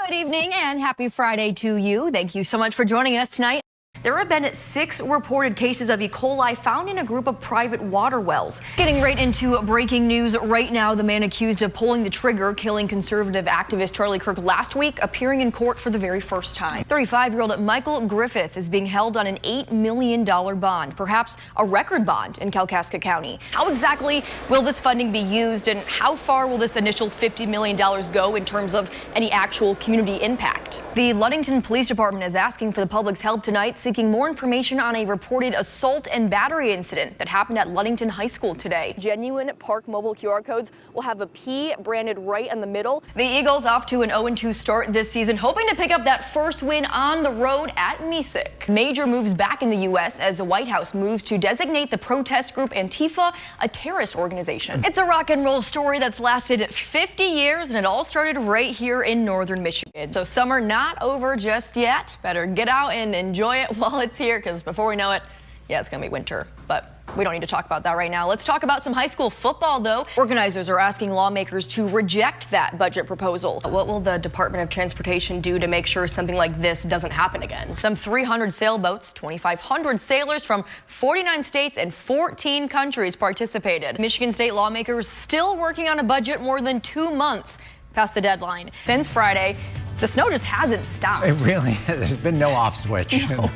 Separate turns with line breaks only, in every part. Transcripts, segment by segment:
Good evening and happy Friday to you. Thank you so much for joining us tonight. There have been 6 reported cases of E. coli found in a group of private water wells. Getting right into breaking news right now, the man accused of pulling the trigger, killing conservative activist Charlie Kirk last week, appearing in court for the very first time. 35-year-old Michael Griffith is being held on an $8 million bond, perhaps a record bond in Kalkaska County. How exactly will this funding be used, and how far will this initial $50 million go in terms of any actual community impact? The Ludington Police Department is asking for the public's help tonight, seeking more information on a reported assault and battery incident that happened at Ludington High School today. Genuine Park mobile QR codes will have a P branded right in the middle. The Eagles off to an 0-2 start this season, hoping to pick up that first win on the road at Mesick. Major moves back in the U.S. as the White House moves to designate the protest group Antifa a terrorist organization. It's a rock and roll story that's lasted 50 years, and it all started right here in northern Michigan. So summer not over just yet. Better get out and enjoy it while it's here, because before we know it, yeah, it's gonna be winter. But we don't need to talk about that right now. Let's talk about some high school football, though. Organizers are asking lawmakers to reject that budget proposal. What will the Department of Transportation do to make sure something like this doesn't happen again? Some 300 sailboats, 2,500 sailors from 49 states and 14 countries participated. Michigan state lawmakers still working on a budget more than 2 months past the deadline. Since Friday, the snow just hasn't stopped.
It really, there's been no off switch. No.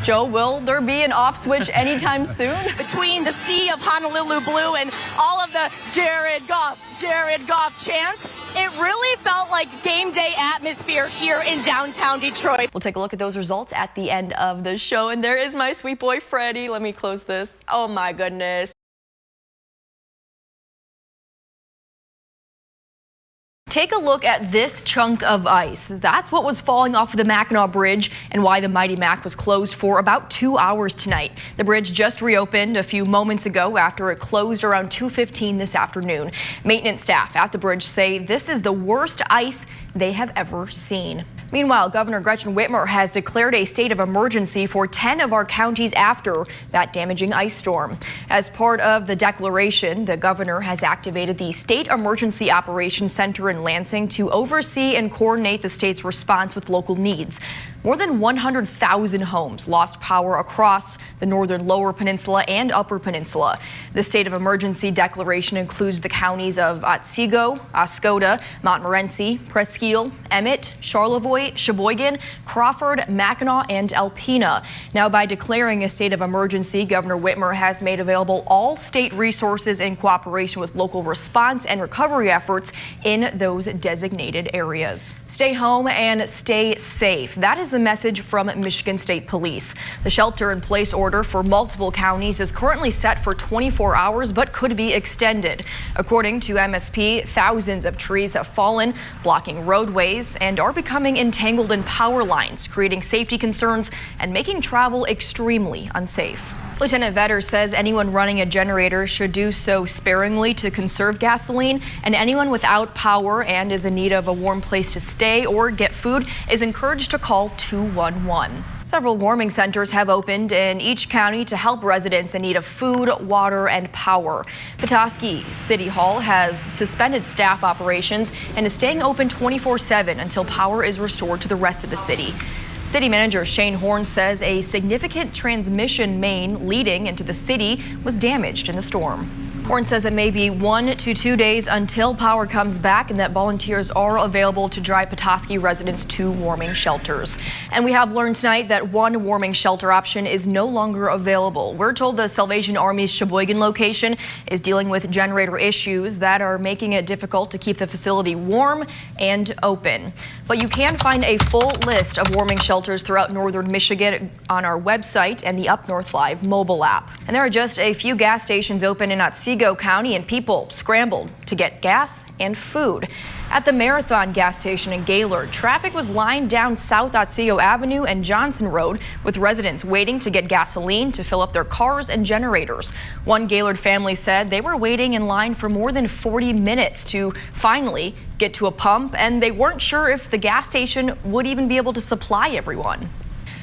Joe, will there be an off switch anytime soon?
Between the sea of Honolulu blue and all of the Jared Goff chants, it really felt like game day atmosphere here in downtown Detroit.
We'll take a look at those results at the end of the show. And there is my sweet boy, Freddie. Let me close this. Oh my goodness. Take a look at this chunk of ice. That's what was falling off of the Mackinac Bridge and why the Mighty Mac was closed for about 2 hours tonight. The bridge just reopened a few moments ago after it closed around 2:15 this afternoon. Maintenance staff at the bridge say this is the worst ice they have ever seen. Meanwhile, Governor Gretchen Whitmer has declared a state of emergency for 10 of our counties after that damaging ice storm. As part of the declaration, the governor has activated the State Emergency Operations Center in Lansing to oversee and coordinate the state's response with local needs. More than 100,000 homes lost power across the northern Lower Peninsula and Upper Peninsula. The state of emergency declaration includes the counties of Otsego, Oscoda, Montmorency, Presqu'île, Emmett, Charlevoix, Sheboygan, Crawford, Mackinac, and Alpena. Now, by declaring a state of emergency, Governor Whitmer has made available all state resources in cooperation with local response and recovery efforts in those designated areas. Stay home and stay safe. That is a message from Michigan State Police. The shelter-in-place order for multiple counties is currently set for 24 hours, but could be extended. According to MSP, thousands of trees have fallen, blocking roadways, and are becoming entangled in power lines, creating safety concerns and making travel extremely unsafe. Lieutenant Vetter says anyone running a generator should do so sparingly to conserve gasoline, and anyone without power and is in need of a warm place to stay or get food is encouraged to call 211. Several warming centers have opened in each county to help residents in need of food, water, and power. Petoskey City Hall has suspended staff operations and is staying open 24/7 until power is restored to the rest of the city. City Manager Shane Horn says a significant transmission main leading into the city was damaged in the storm. Horn says it may be 1 to 2 days until power comes back and that volunteers are available to drive Petoskey residents to warming shelters. And we have learned tonight that one warming shelter option is no longer available. We're told the Salvation Army's Sheboygan location is dealing with generator issues that are making it difficult to keep the facility warm and open. But you can find a full list of warming shelters throughout northern Michigan on our website and the Up North Live mobile app. And there are just a few gas stations open in Otsego County, and people scrambled to get gas and food. At the Marathon gas station in Gaylord, traffic was lined down South Otsego Avenue and Johnson Road, with residents waiting to get gasoline to fill up their cars and generators. One Gaylord family said they were waiting in line for more than 40 minutes to finally get to a pump, and they weren't sure if the gas station would even be able to supply everyone.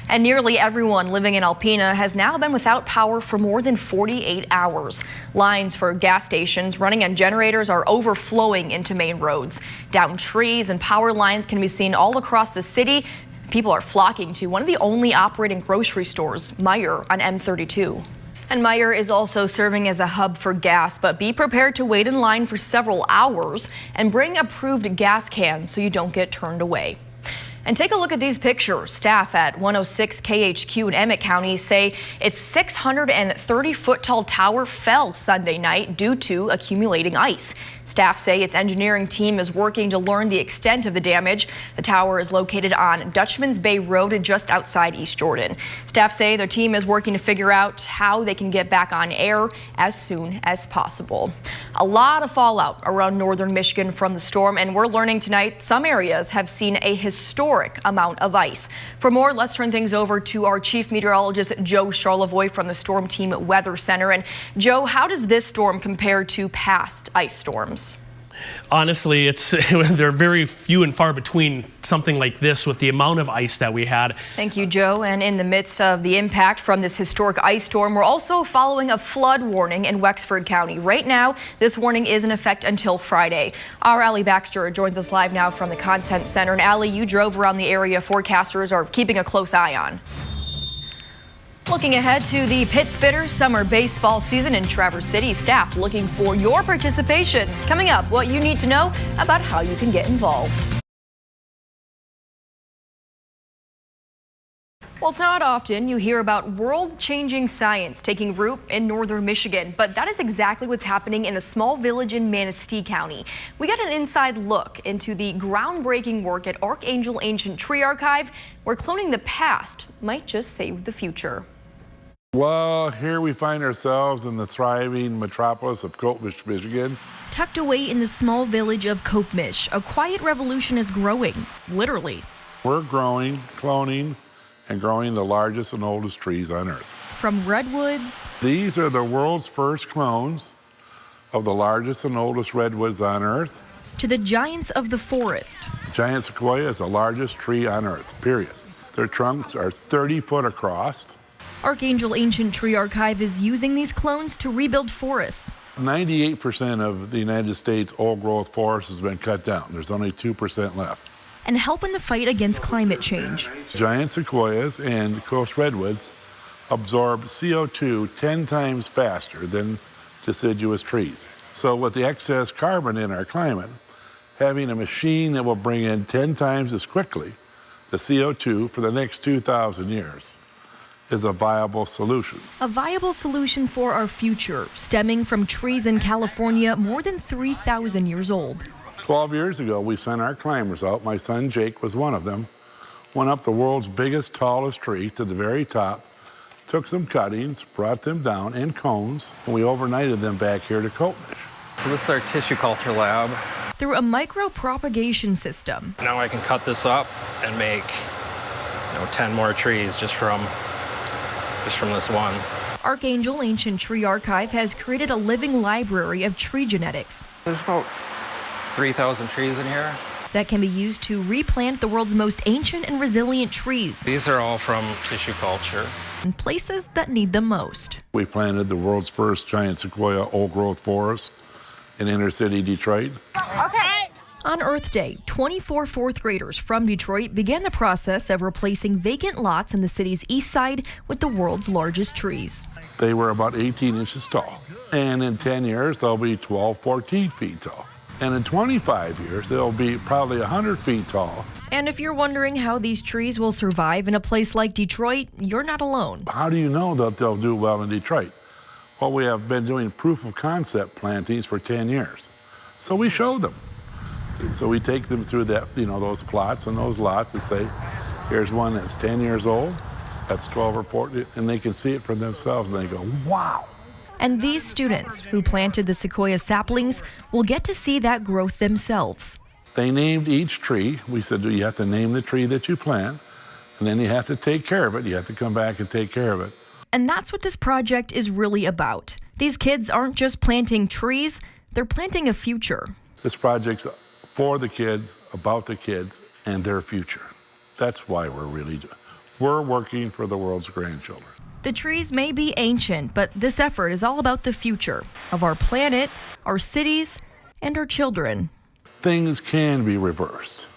And nearly everyone living in Alpena has now been without power for more than 48 hours. Lines for gas stations running on generators are overflowing into main roads. Downed trees and power lines can be seen all across the city. People are flocking to one of the only operating grocery stores, Meijer, on M32. And Meijer is also serving as a hub for gas, but be prepared to wait in line for several hours and bring approved gas cans so you don't get turned away. And take a look at these pictures. Staff at 106 KHQ in Emmett County say its 630-foot tall tower fell Sunday night due to accumulating ice. Staff say its engineering team is working to learn the extent of the damage. The tower is located on Dutchman's Bay Road just outside East Jordan. Staff say their team is working to figure out how they can get back on air as soon as possible. A lot of fallout around northern Michigan from the storm, and we're learning tonight some areas have seen a historic amount of ice. For more, let's turn things over to our chief meteorologist, Joe Charlevoix from the Storm Team Weather Center. And Joe, how does this storm compare to past ice storms?
Honestly, they're very few and far between something like this with the amount of ice that we had.
Thank you, Joe. And in the midst of the impact from this historic ice storm, we're also following a flood warning in Wexford County. Right now, this warning is in effect until Friday. Our Allie Baxter joins us live now from the Content Center. And Allie, you drove around the area forecasters are keeping a close eye on. Looking ahead to the Pit Spitter summer baseball season in Traverse City, staff looking for your participation. Coming up, what you need to know about how you can get involved. Well, it's not often you hear about world-changing science taking root in northern Michigan, but that is exactly what's happening in a small village in Manistee County. We got an inside look into the groundbreaking work at Archangel Ancient Tree Archive, where cloning the past might just save the future.
Well, here we find ourselves in the thriving metropolis of Coatmish, Michigan.
Tucked away in the small village of Coatmish, a quiet revolution is growing, literally.
We're growing, cloning, and growing the largest and oldest trees on Earth.
From redwoods.
These are the world's first clones of the largest and oldest redwoods on Earth.
To the giants of the forest.
Giant sequoia is the largest tree on Earth, period. Their trunks are 30 foot across.
Archangel Ancient Tree Archive is using these clones to rebuild forests.
98% of the United States old-growth forest has been cut down. There's only 2% left.
And help in the fight against climate change.
Giant sequoias and coast redwoods absorb CO2 10 times faster than deciduous trees. So with the excess carbon in our climate, having a machine that will bring in 10 times as quickly the CO2 for the next 2,000 years is a viable solution.
A viable solution for our future, stemming from trees in California more than 3,000 years old.
12 years ago, we sent our climbers out. My son Jake was one of them. Went up the world's biggest, tallest tree to the very top, took some cuttings, brought them down in cones, and we overnighted them back here to Coatmish.
So this is our tissue culture lab.
Through a micro-propagation system.
Now I can cut this up and make 10 more trees just from this one.
Archangel Ancient Tree Archive has created a living library of tree genetics.
There's about 3,000 trees in here.
That can be used to replant the world's most ancient and resilient trees.
These are all from tissue culture.
In places that need them most.
We planted the world's first giant sequoia old-growth forest in inner city Detroit.
Okay. On Earth Day, 24 fourth graders from Detroit began the process of replacing vacant lots in the city's east side with the world's largest trees.
They were about 18 inches tall. And in 10 years, they'll be 12, 14 feet tall. And in 25 years, they'll be probably 100 feet tall.
And if you're wondering how these trees will survive in a place like Detroit, you're not alone.
How do you know that they'll do well in Detroit? Well, we have been doing proof of concept plantings for 10 years. So we showed them. So we take them through that, those plots and those lots and say, here's one that's 10 years old, that's 12 or 14, and they can see it for themselves and they go, wow.
And these students who planted the sequoia saplings will get to see that growth themselves.
They named each tree. We said, you have to name the tree that you plant, and then you have to take care of it. You have to come back and take care of it.
And that's what this project is really about. These kids aren't just planting trees, they're planting a future.
This project's for the kids, about the kids, and their future. That's why we're really We're working for the world's grandchildren.
The trees may be ancient, but this effort is all about the future of our planet, our cities, and our children.
Things can be reversed.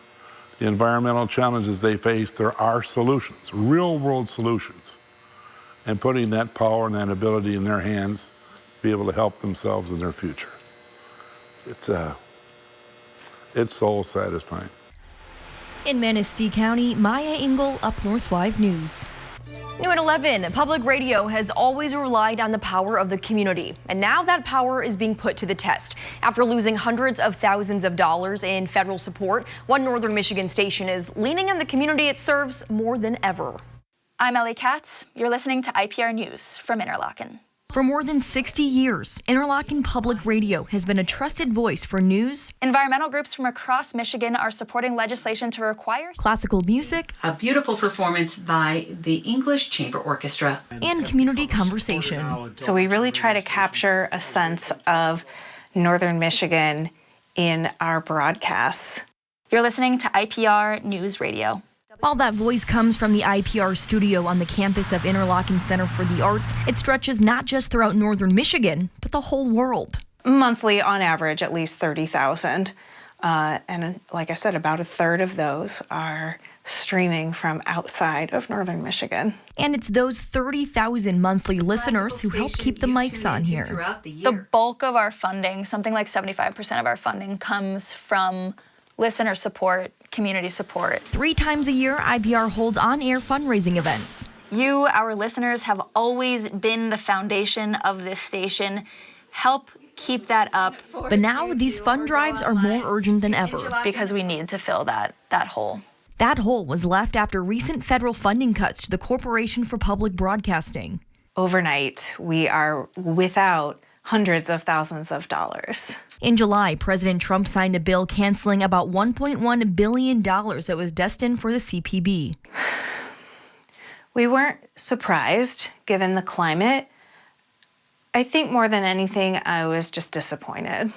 The environmental challenges they face, there are solutions, real-world solutions. And putting that power and that ability in their hands to be able to help themselves in their future. It's soul satisfying.
In Manistee County, Miya Ingle, Up North 5 News. New at 11, public radio has always relied on the power of the community, and now that power is being put to the test. After losing hundreds of thousands of dollars in federal support, one Northern Michigan station is leaning on the community it serves more than ever.
I'm Ellie Katz. You're listening to IPR News from Interlochen.
For more than 60 years, Interlochen Public Radio has been a trusted voice for news,
Environmental groups from across Michigan are supporting legislation to require
classical music,
a beautiful performance by the English Chamber Orchestra,
and community conversation.
So we really try to capture a sense of Northern Michigan in our broadcasts.
You're listening to IPR News Radio.
While that voice comes from the IPR studio on the campus of Interlochen Center for the Arts, it stretches not just throughout Northern Michigan, but the whole world.
Monthly, on average, at least 30,000. And like I said, about a third of those are streaming from outside of Northern Michigan.
And it's those 30,000 monthly listeners who help keep the mics on here.
The bulk of our funding, something like 75% of our funding, comes from listener support, community support.
3 times a year, IPR holds on-air fundraising events.
You, our listeners, have always been the foundation of this station. Help keep that up.
But now these fund drives are more urgent than ever.
Because we need to fill that hole.
That hole was left after recent federal funding cuts to the Corporation for Public Broadcasting.
Overnight, we are without hundreds of thousands of dollars.
In July, President Trump signed a bill canceling about $1.1 billion that was destined for the CPB.
We weren't surprised, given the climate. I think more than anything, I was just disappointed.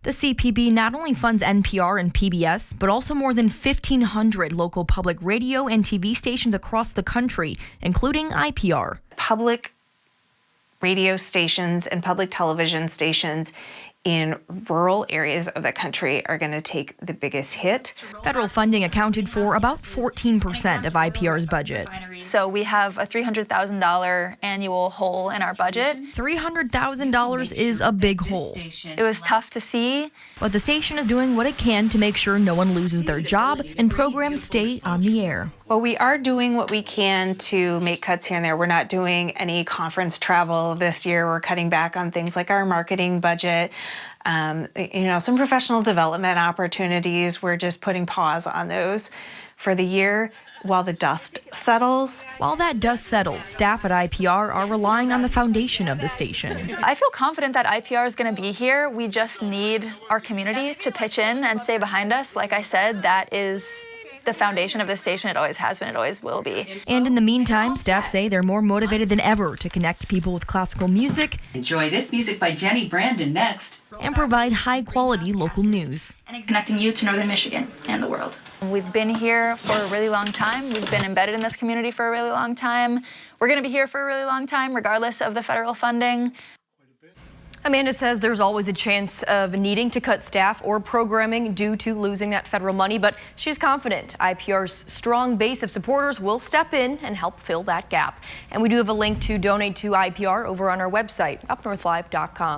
The CPB not only funds NPR and PBS, but also more than 1,500 local public radio and TV stations across the country, including IPR.
Public radio stations and public television stations in rural areas of the country are going to take the biggest hit.
Federal funding accounted for about 14% of IPR's budget.
So we have a $300,000 annual hole in our budget.
$300,000 is a big hole.
It was tough to see.
But the station is doing what it can to make sure no one loses their job and programs stay on the air.
Well, we are doing what we can to make cuts here and there. We're not doing any conference travel this year. We're cutting back on things like our marketing budget. Some professional development opportunities. We're just putting pause on those for the year while the dust settles.
While that dust settles, staff at IPR are relying on the foundation of the station.
I feel confident that IPR is going to be here. We just need our community to pitch in and stay behind us. Like I said, that is the foundation of this station. It always has been, it always will be.
And in the meantime, staff say they're more motivated than ever to connect people with classical music.
Enjoy this music by Jenny Brandon next.
And provide high-quality local news.
And connecting you to Northern Michigan and the world. We've been here for a really long time. We've been embedded in this community for a really long time. We're going to be here for a really long time, regardless of the federal funding.
Amanda says there's always a chance of needing to cut staff or programming due to losing that federal money, but she's confident IPR's strong base of supporters will step in and help fill that gap. And we do have a link to donate to IPR over on our website, upnorthlive.com.